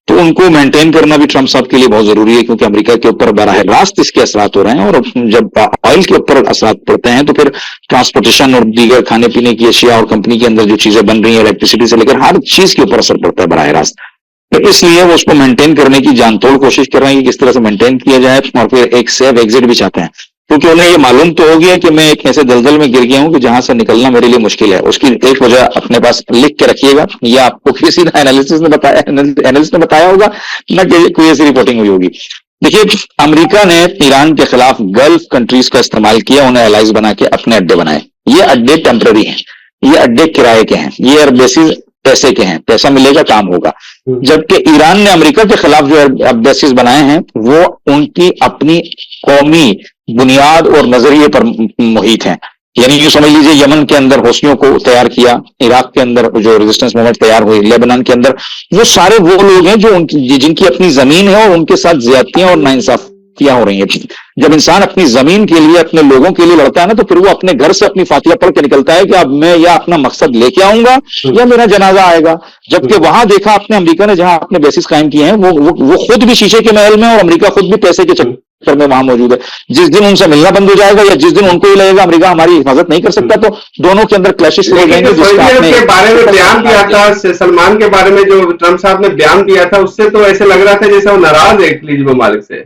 तो उनको मेंटेन करना भी ट्रंप साहब के लिए बहुत जरूरी है, क्योंकि अमेरिका के ऊपर बराह रास्त इसके असरात हो रहे हैं। और जब ऑयल के ऊपर असरात पड़ते हैं तो फिर ट्रांसपोर्टेशन और दीगर खाने पीने की अशिया और कंपनी के अंदर जो चीजें बन रही है, इलेक्ट्रिसिटी से लेकर हर चीज के ऊपर असर पड़ता है बराह रास्त। तो इसलिए वो उसको मेंटेन करने की जानतोड़ कोशिश कर रहे हैं कि किस तरह से मेंटेन किया जाए, और फिर एक सेफ एग्जिट भी चाहते हैं, क्योंकि उन्हें ये मालूम तो हो गया कि मैं एक ऐसे दलदल में गिर गया हूं कि जहां से निकलना मेरे लिए मुश्किल है। उसकी एक वजह अपने पास लिख के रखिएगा, या आपको किसी एनालिस्ट ने बताया होगा, ना कोई ऐसी रिपोर्टिंग हुई होगी। देखिए, अमेरिका ने ईरान के खिलाफ गल्फ कंट्रीज का इस्तेमाल किया, उन्हें एलाइज बना के अपने अड्डे बनाए। ये अड्डे टेम्पररी हैं, ये अड्डे किराए के हैं, ये एयरबेसिस पैसे के हैं, पैसा मिलेगा काम होगा। जबकि ईरान ने अमेरिका के खिलाफ जो एयरबेसिस बनाए हैं वो उनकी अपनी कौमी बुनियाद और नजरिए पर मुहित हैं। यानी ये समझ लीजिए, यमन के अंदर हौसियों को तैयार किया, इराक के अंदर जो रेजिस्टेंस मूवमेंट तैयार हुई, लेबनान के अंदर, वो सारे वो लोग हैं जो जिनकी अपनी जमीन है और उनके साथ ज्यादतियां और नाइंसाफियां हो रही हैं। जब इंसान अपनी जमीन के लिए, अपने लोगों के लिए लड़ता है ना, तो फिर वो अपने घर से अपनी फातिया पढ़ के निकलता है कि अब मैं या अपना मकसद लेके आऊंगा या मेरा जनाजा आएगा। जबकि वहां देखा आपने, अमेरिका ने जहां अपने बेसिस कायम किए हैं, वो खुद भी शीशे के महल में और अमेरिका खुद भी पैसे के चक्कर में वहां मौजूद है। जिस दिन उनसे मिलना बंद हो जाएगा या जिस दिन उनको ये लगेगा अमेरिका हमारी हिफाजत नहीं कर सकता, तो दोनों के अंदर क्लैशेस हो जाएंगे। सऊदी अरब के बारे में बयान दिया था, सलमान के बारे में जो ट्रंप साहब ने बयान दिया था, उससे तो ऐसे लग रहा था जैसे वो नाराज है खलीजी ममालिक से।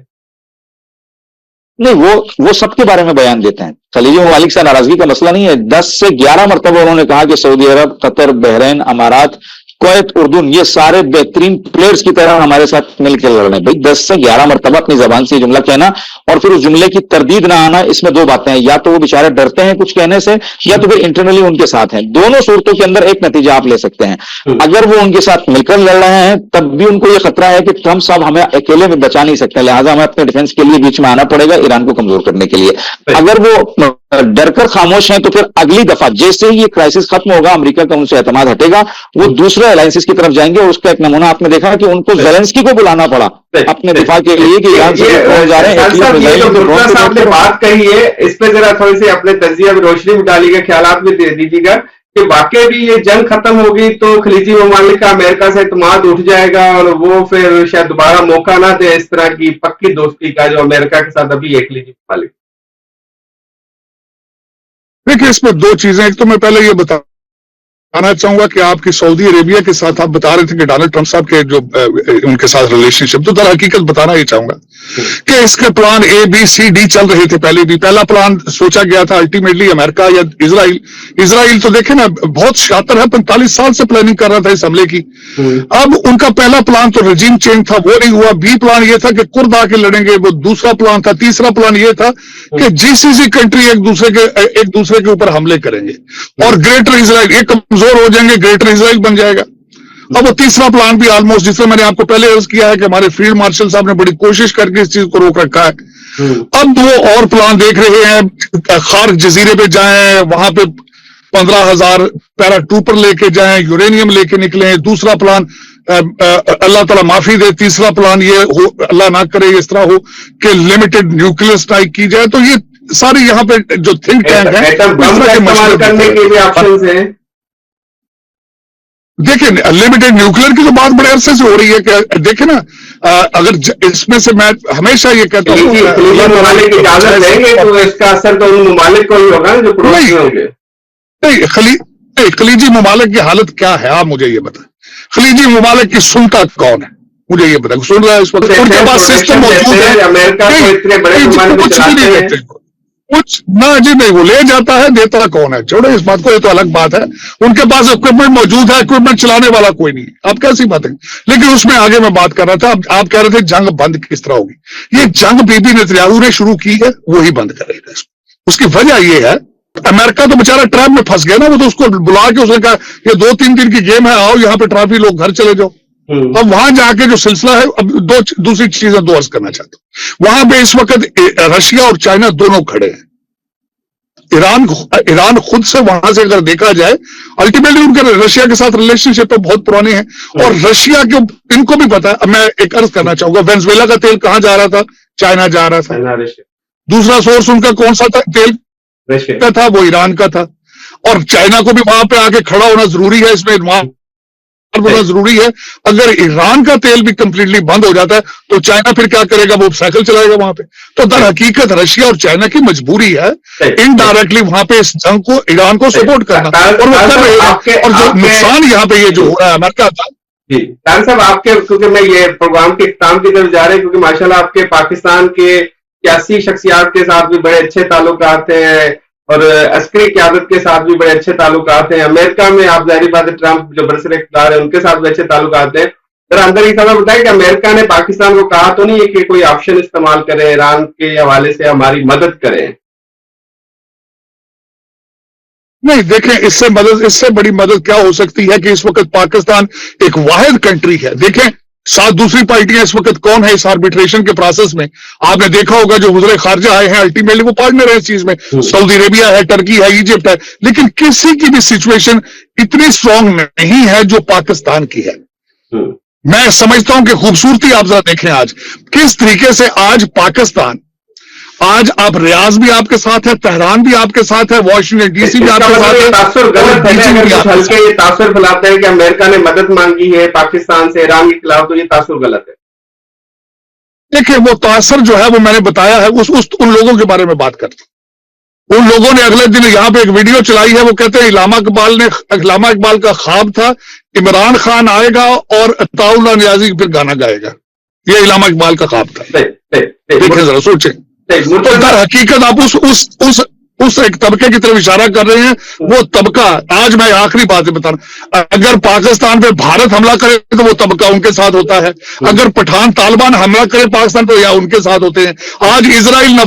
नहीं, वो सबके बारे में बयान देते हैं। खलीजी ममालिक से नाराजगी का मसला नहीं है। 10 से 11 मरतबा उन्होंने कहा कि सऊदी अरब, कतर, बहरीन, अमारात, कुवैत, उर्दून, ये सारे बेहतरीन प्लेयर्स की तरह हमारे साथ मिलकर लड़ रहे हैं। भाई 10 से 11 मरतबा अपनी जबान से जुमला कहना और फिर उस जुमले की तरदीद ना आना, इसमें दो बातें हैं। या तो वो बेचारे डरते हैं कुछ कहने से, या तो फिर इंटरनली उनके साथ हैं। दोनों सूरतों के अंदर एक नतीजा आप ले सकते हैं। अगर वो उनके साथ मिलकर लड़ रहे हैं तब भी उनको ये खतरा है कि ट्रंप साहब हमें अकेले में बचा नहीं सकते, लिहाजा हमें अपने डिफेंस के लिए बीच में आना पड़ेगा ईरान को कमजोर करने के लिए। अगर वो डरकर खामोश हैं तो फिर अगली दफा जैसे ही ये क्राइसिस खत्म होगा, अमेरिका का उनसे एतमाद हटेगा, वो दूसरे अलायंसेस की तरफ जाएंगे। और उसका एक नमूना आपने देखा कि उनको ज़ेलेंस्की को बुलाना पड़ा अपने दिफा के लिए कि ईरान से जा रहे हैं। साहब ने बात कही है, इस पे जरा थोड़ी सी अपने तजिया में रोशनी भी डालिएगा, ख्यालात भी दे दीजिएगा कि वाकई भी ये जंग खत्म होगी तो खलीजी ममालिक का अमेरिका से एतमाद उठ जाएगा और वो फिर शायद दोबारा मौका ना दे इस तरह की पक्की दोस्ती का जो अमेरिका के साथ अभी है खलीजी ममालिक। देखिए, इसमें दो चीजें, एक तो मैं पहले ये बताना चाहूंगा कि आपकी सऊदी अरेबिया के साथ आप बता रहे थे कि डोनाल्ड ट्रंप साहब के जो उनके साथ रिलेशनशिप, तो दर हकीकत बताना ही चाहूंगा कि इसके plan A, B, C, D चल रहे थे पहले भी। पहला प्लान सोचा गया था अल्टीमेटली अमेरिका या इजराइल तो देखे ना, बहुत शातिर है, 45 साल से प्लानिंग कर रहा था इस हमले की। अब उनका पहला प्लान तो रजीम चेंज था, वो नहीं हुआ। बी प्लान ये था कि कुर्द आके लड़ेंगे, वो दूसरा प्लान था। तीसरा प्लान ये था कि GCC कंट्री एक दूसरे के ऊपर हमले करेंगे और ग्रेटर इजराइल, ये कमजोर हो जाएंगे, ग्रेटर इजराइल बन जाएगा। अब वो तीसरा प्लान भी ऑलमोस्ट, जिसमें मैंने आपको पहले अर्ज किया है कि हमारे फील्ड मार्शल साहब ने बड़ी कोशिश करके इस चीज को रोक रखा है। अब वो और प्लान देख रहे हैं, खार जजीरे पे जाएं, वहां पे 15,000 पैरा ट्रूपर लेके जाएं, यूरेनियम लेके निकले। दूसरा प्लान, अल्लाह ताला माफी दे, तीसरा प्लान ये हो, अल्लाह ना करे इस तरह हो कि लिमिटेड न्यूक्लियर स्ट्राइक की जाए। तो ये सारे यहाँ पे जो थिंक टैंक है, करने के भी ऑप्शंस हैं। देखिए, लिमिटेड न्यूक्लियर की तो बात बड़े अरसे से हो रही है कि देखे ना, अगर इसमें से मैं हमेशा ये कहता हूँ ममालिक इजाजत देंगे तो इसका असर तो उन ममालिक को ही होगा जो पड़ोसी होंगे। नहीं, खलीजी ममालिक की हालत क्या है आप मुझे ये बताएं। खलीजी ममालिक की सुनता कौन है मुझे ये बताएं। सुन रहा है इस वक्त, उनके पास सिस्टम मौजूद है। अमेरिका को इतने बड़े कुछ भी नहीं देते, कुछ ना जी नहीं, वो ले जाता है, देता कौन है, छोड़ो इस बात को, ये तो अलग बात है। उनके पास इक्विपमेंट मौजूद है, इक्विपमेंट चलाने वाला कोई नहीं। आप कैसी बात है, लेकिन उसमें आगे मैं बात कर रहा था, आप कह रहे थे जंग बंद किस तरह होगी। ये जंग बीबी नेतन्याहू ने शुरू की है, वही बंद करेगा। उसकी वजह ये है, अमेरिका तो बेचारा ट्रैप में फंस गया ना, वो तो उसको बुला के उसने कहा ये 2-3 दिन की गेम है, आओ यहाँ पे ट्रॉफी लोग घर चले जाओ। अब वहां जाके जो सिलसिला है, अब दूसरी चीजें दो अर्ज करना चाहता हूं। वहां पे इस वक्त रशिया और चाइना दोनों खड़े हैं। ईरान खुद से वहां से अगर देखा जाए, अल्टीमेटली उनके रशिया के साथ रिलेशनशिप तो बहुत पुराने हैं और रशिया के इनको भी पता है। मैं एक अर्ज करना चाहूंगा, वेनेजुएला का तेल कहां जा रहा था? चाइना जा रहा था। दूसरा सोर्स उनका कौन सा था तेल का था? वो ईरान का था। और चाइना को भी वहां पे आके खड़ा होना जरूरी है, इसमें होना जरूरी है। अगर ईरान का तेल भी कंप्लीटली बंद हो जाता है तो चाइना फिर क्या करेगा? वो साइकिल चलाएगा वहां पे। तो दर हकीकत रशिया और चाइना की मजबूरी है इनडायरेक्टली वहां पे इस जंग को, ईरान को सपोर्ट करना, और वो कर रहे हैं। और जो नुकसान यहाँ पे ये जो हो रहा है अमेरिका का। जी तान साहब, आपके, क्योंकि मैं ये प्रोग्राम के इख्तिताम की तरफ जा रहे हैं, क्योंकि माशाल्लाह आपके पाकिस्तान के सियासी शख्सियात के साथ भी बड़े अच्छे ताल्लुकात हैं और अस्करी क़यादत के साथ भी बड़े अच्छे ताल्लुकात हैं। अमेरिका में आप जाहिर बात है ट्रंप जो बरसर इख्तियार है उनके साथ भी अच्छे ताल्लुकात हैं। जरा अंदर ही समय बताएं कि अमेरिका ने पाकिस्तान को कहा तो नहीं है कि कोई ऑप्शन इस्तेमाल करें, ईरान के हवाले से हमारी मदद करें? नहीं, देखें, इससे बड़ी मदद क्या हो सकती है कि इस वक्त पाकिस्तान एक वाहिद कंट्री है। देखें, साथ दूसरी पार्टियां इस वक्त कौन है इस आर्बिट्रेशन के प्रोसेस में? आपने देखा होगा जो वज़ीर खारजा आए हैं, अल्टीमेटली वो पार्टनर है इस चीज में। सऊदी अरेबिया है, टर्की है, इजिप्ट है, लेकिन किसी की भी सिचुएशन इतनी स्ट्रांग नहीं है जो पाकिस्तान की है। मैं समझता हूं कि खूबसूरती आप जरा देखें आज किस तरीके से आज पाकिस्तान, आज आप रियाज भी आपके साथ है, तेहरान भी आपके साथ है, वाशिंगटन DC भी आपके साथ है। तासुर गलत है, हल्के ये तासुर फैलाते हैं कि अमेरिका ने मदद मांगी है पाकिस्तान से ईरान के खिलाफ, तो ये तासुर गलत है। देखिए वो तासर जो है वो मैंने बताया है, उन लोगों के बारे में बात करता हूं। उन लोगों ने अगले दिन यहां पे एक वीडियो चलाई है, वो कहते हैं इलामा इकबाल का ख्वाब था इमरान खान आएगा और अताउल्लाह नियाजी फिर गाना गाएगा। ये इलामा इकबाल का ख्वाब था। देखिए जरा सोचें, तो दर हकीकत आप उस एक तबके की तरफ इशारा कर रहे हैं। वो तबका, आज मैं आखिरी बात बता रहा हूं, अगर पाकिस्तान पे भारत हमला करे तो वो तबका उनके साथ होता है, अगर पठान तालिबान हमला करे पाकिस्तान पे या उनके साथ होते हैं। आज इजराइल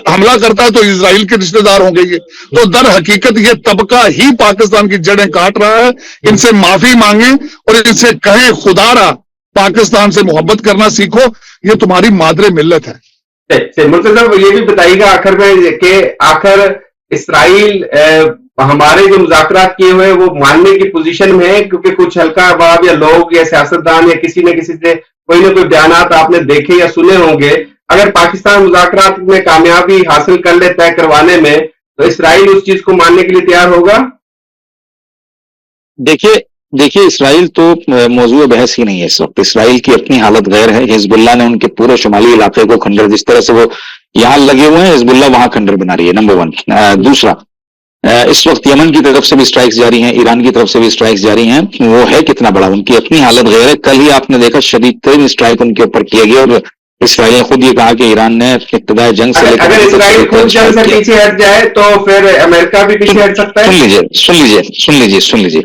हमला करता है तो इजराइल के रिश्तेदार होंगे ये। तो दर हकीकत ये तबका ही पाकिस्तान की जड़ें काट रहा है। इनसे माफी मांगे और इनसे कहें खुदारा पाकिस्तान से मोहब्बत करना सीखो, ये तुम्हारी मादरे मिल्लत है। मुर्तजा साहब ये भी बताइएगा आखिर में कि आखिर इसराइल हमारे जो मुज़ाकरात किए हुए वो मानने की पोजीशन में है, क्योंकि कुछ हल्का अहबाब या लोग या सियासतदान या किसी न किसी से कोई ना कोई बयानात आपने देखे या सुने होंगे, अगर पाकिस्तान मुज़ाकरात में कामयाबी हासिल कर ले तय करवाने में, तो इसराइल उस चीज को मानने के लिए तैयार होगा? देखिए इसराइल तो मौजूद बहस ही नहीं है इस वक्त। इसराइल की अपनी हालत गैर है। हिजबुल्लाह ने उनके पूरे शुमाली इलाके को खंडर, जिस तरह से वो यहाँ लगे हुए हैं, हिजबुल्लाह वहां खंडर बना रही है, नंबर 1। दूसरा, इस वक्त यमन की तरफ से भी स्ट्राइक्स जारी हैं, ईरान की तरफ से भी स्ट्राइक्स जारी हैं। वो है कितना बड़ा, उनकी अपनी हालत गैर है। कल ही आपने देखा शदीद तरीन स्ट्राइक उनके ऊपर किया गया और इसराइल ने खुद ये कहा कि ईरान ने इब्तिदाई जंग से लेकर, अगर इसराइल खुद जंग से पीछे हट जाए तो फिर अमेरिका भी पीछे हट सकता है। सुन लीजिए,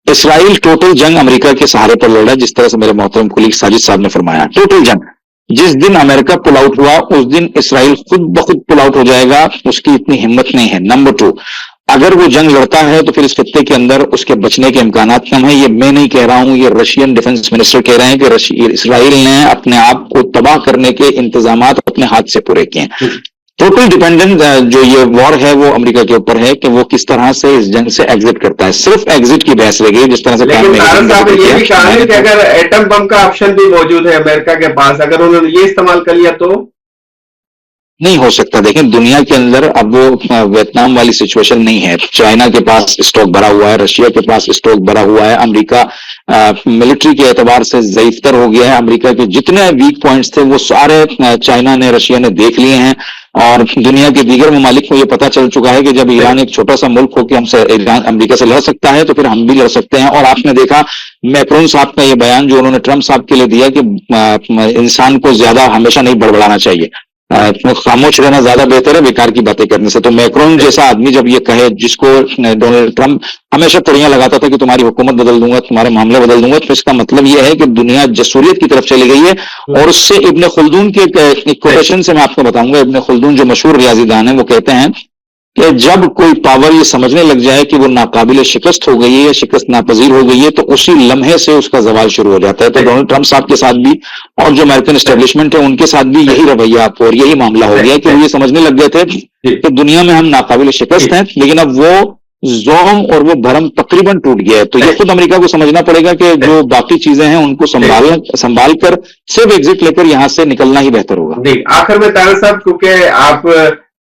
इसराइल टोटल जंग अमेरिका के सहारे पर लड़ रहा है, जिस तरह से मेरे मोहतरम कुलीग साजिद साहब ने फरमाया। टोटल जंग, जिस दिन अमेरिका पुल आउट हुआ उस दिन इसराइल खुद ब खुद पुल आउट हो जाएगा, उसकी इतनी हिम्मत नहीं है। नंबर 2, अगर वो जंग लड़ता है तो फिर इस खत्ते के अंदर उसके बचने के इम्कान कम है। ये मैं नहीं कह रहा हूं, ये रशियन डिफेंस मिनिस्टर कह रहे हैं कि इसराइल ने अपने आप को तबाह करने के इंतजाम अपने हाथ से पूरे किए हैं। टोटल डिपेंडेंट जो ये वॉर है वो अमेरिका के ऊपर है कि वो किस तरह से इस जंग से एग्जिट करता है। सिर्फ एग्जिट की बहस रह गई, जिस तरह से लेकिन साहब ने ये भी कहा है कि अगर एटम बम का ऑप्शन भी मौजूद है अमेरिका के पास, अगर उन्होंने ये इस्तेमाल कर लिया तो नहीं हो सकता। देखें, दुनिया के अंदर अब वो वियतनाम वाली सिचुएशन नहीं है। चाइना के पास स्टॉक भरा हुआ है, रशिया के पास स्टॉक भरा हुआ है, अमेरिका मिलिट्री के एतबार से ज़ईफ़तर हो गया है। अमेरिका के जितने वीक पॉइंट्स थे वो सारे चाइना ने, रशिया ने देख लिए हैं और दुनिया के दीगर ममालिक को ये पता चल चुका है कि जब ईरान एक छोटा सा मुल्क हो कि हमसे अमेरिका से लड़ सकता है तो फिर हम भी लड़ सकते हैं। और आपने देखा मैक्रोन साहब का ये बयान जो उन्होंने ट्रंप साहब के लिए दिया कि इंसान को ज्यादा हमेशा नहीं बड़बड़ाना चाहिए, खामोश रहना ज्यादा बेहतर है बेकार की बातें करने से। तो मैक्रोन जैसा आदमी जब ये कहे, जिसको डोनाल्ड ट्रंप हमेशा तड़ियां लगाता था कि तुम्हारी हुकूमत बदल दूंगा, तुम्हारे मामले बदल दूंगा, तो इसका मतलब ये है कि दुनिया जसूरियत की तरफ चली गई है। और उससे इब्ने खुल्दून के एक कोटेशन से मैं आपको बताऊंगा। इब्ने खुल्दून जो मशहूर रियाजीदान है वो कहते हैं कि जब कोई पावर ये समझने लग जाए कि वो नाकाबिल शिकस्त हो गई है या शिकस्त नापजीर हो गई है तो उसी लम्हे से उसका जवाल शुरू हो जाता है। तो डोनाल्ड ट्रंप साहब के साथ भी और जो अमेरिकन एस्टेब्लिशमेंट है उनके साथ भी यही रवैया आपको और यही मामला हो गया कि वो ये समझने लग गए थे कि दुनिया में हम नाकाबिल शिकस्त हैं, लेकिन अब वो जोम और वो भरम तकरीबन टूट गया है। तो ये खुद अमेरिका को समझना पड़ेगा कि जो बाकी चीजें हैं उनको संभाल कर सिर्फ एग्जिट लेकर यहां से निकलना ही बेहतर होगा। आखिर में तारा साहब, क्योंकि आप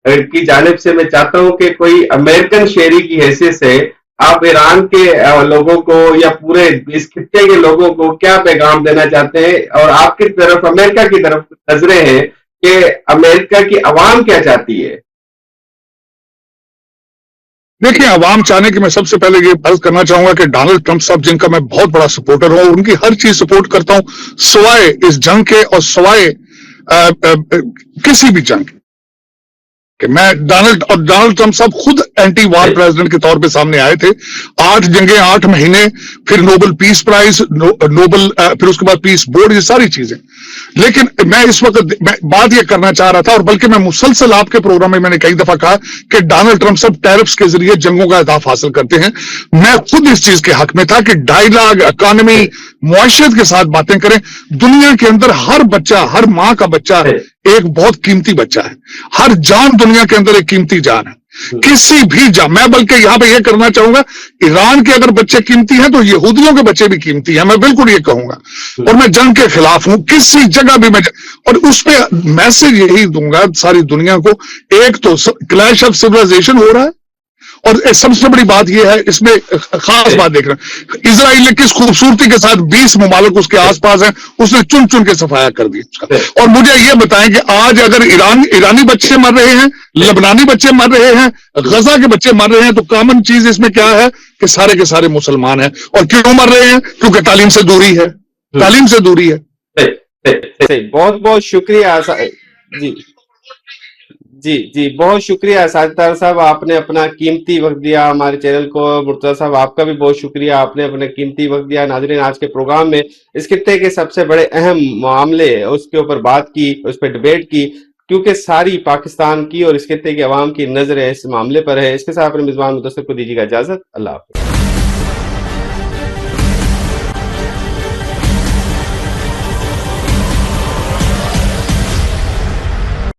की जानिब से मैं चाहता हूं कि कोई अमेरिकन शहरी की हैसियत से आप ईरान के लोगों को या पूरे इस खित्ते के लोगों को क्या पैगाम देना चाहते हैं, और आपकी तरफ अमेरिका की तरफ नजरें हैं कि अमेरिका की अवाम क्या चाहती है? देखिए, अवाम चाहने की मैं सबसे पहले ये अर्ज करना चाहूंगा कि डोनाल्ड ट्रंप साहब, जिनका मैं बहुत बड़ा सपोर्टर हूं, उनकी हर चीज सपोर्ट करता हूं सिवाय इस जंग के और सिवाय किसी भी जंग कि मैं डोनाल्ड ट्रंप साहब खुद एंटी वार प्रेसिडेंट के तौर पे सामने आए थे। 8 जंगें, 8 महीने, फिर नोबेल पीस प्राइज, फिर उसके बाद पीस बोर्ड, ये सारी चीजें। लेकिन मैं इस वक्त बात ये करना चाह रहा था, और बल्कि मैं मुसलसल आपके प्रोग्राम में मैंने कई दफा कहा कि डोनाल्ड ट्रंप साहब टैरिफ्स के जरिए जंगों का अहदाफ हासिल करते हैं। मैं खुद इस चीज के हक में था कि डायलॉग, इकोनॉमी, मुआशरत के साथ बातें करें। दुनिया के अंदर हर बच्चा, हर मां का बच्चा एक बहुत कीमती बच्चा है। हर जान दुनिया के अंदर एक कीमती जान है। किसी भी जान, मैं बल्कि यहां पे ये करना चाहूंगा, ईरान के अगर बच्चे कीमती हैं तो यहूदियों के बच्चे भी कीमती हैं। मैं बिल्कुल ये कहूंगा, और मैं जंग के खिलाफ हूं किसी जगह भी। मैं और उस पर मैसेज यही दूंगा सारी दुनिया को, एक तो क्लैश ऑफ सिविलाइजेशन हो रहा है, और सबसे बड़ी बात यह है, इसमें खास बात देख रहे हैं, इजराइल ने किस खूबसूरती के साथ 20 ममालिक उसके आसपास हैं, उसने चुन चुन के सफाया कर दिया। और मुझे यह बताएं कि आज अगर ईरानी बच्चे मर रहे हैं, लबनानी बच्चे मर रहे हैं, गजा के बच्चे मर रहे हैं, तो कॉमन चीज इसमें क्या है कि सारे के सारे मुसलमान हैं। और क्यों मर रहे हैं? क्योंकि तालीम से दूरी है, तालीम से दूरी है। सही, बहुत बहुत शुक्रिया। जी जी जी, बहुत शुक्रिया साजिद साहब, आपने अपना कीमती वक्त दिया हमारे चैनल को। मुर्तजा साहब, आपका भी बहुत शुक्रिया, आपने अपना कीमती वक्त दिया। नाज़रीन, आज के प्रोग्राम में इस खित्ते के सबसे बड़े अहम मामले उसके ऊपर बात की, उस पर डिबेट की, क्योंकि सारी पाकिस्तान की और इस खित्ते की आवाम की नजरें इस मामले पर है। इसके साथ अपने मेजबान मुदस्सिर को दीजिएगा इजाजत। अल्लाह हाफ़िज़।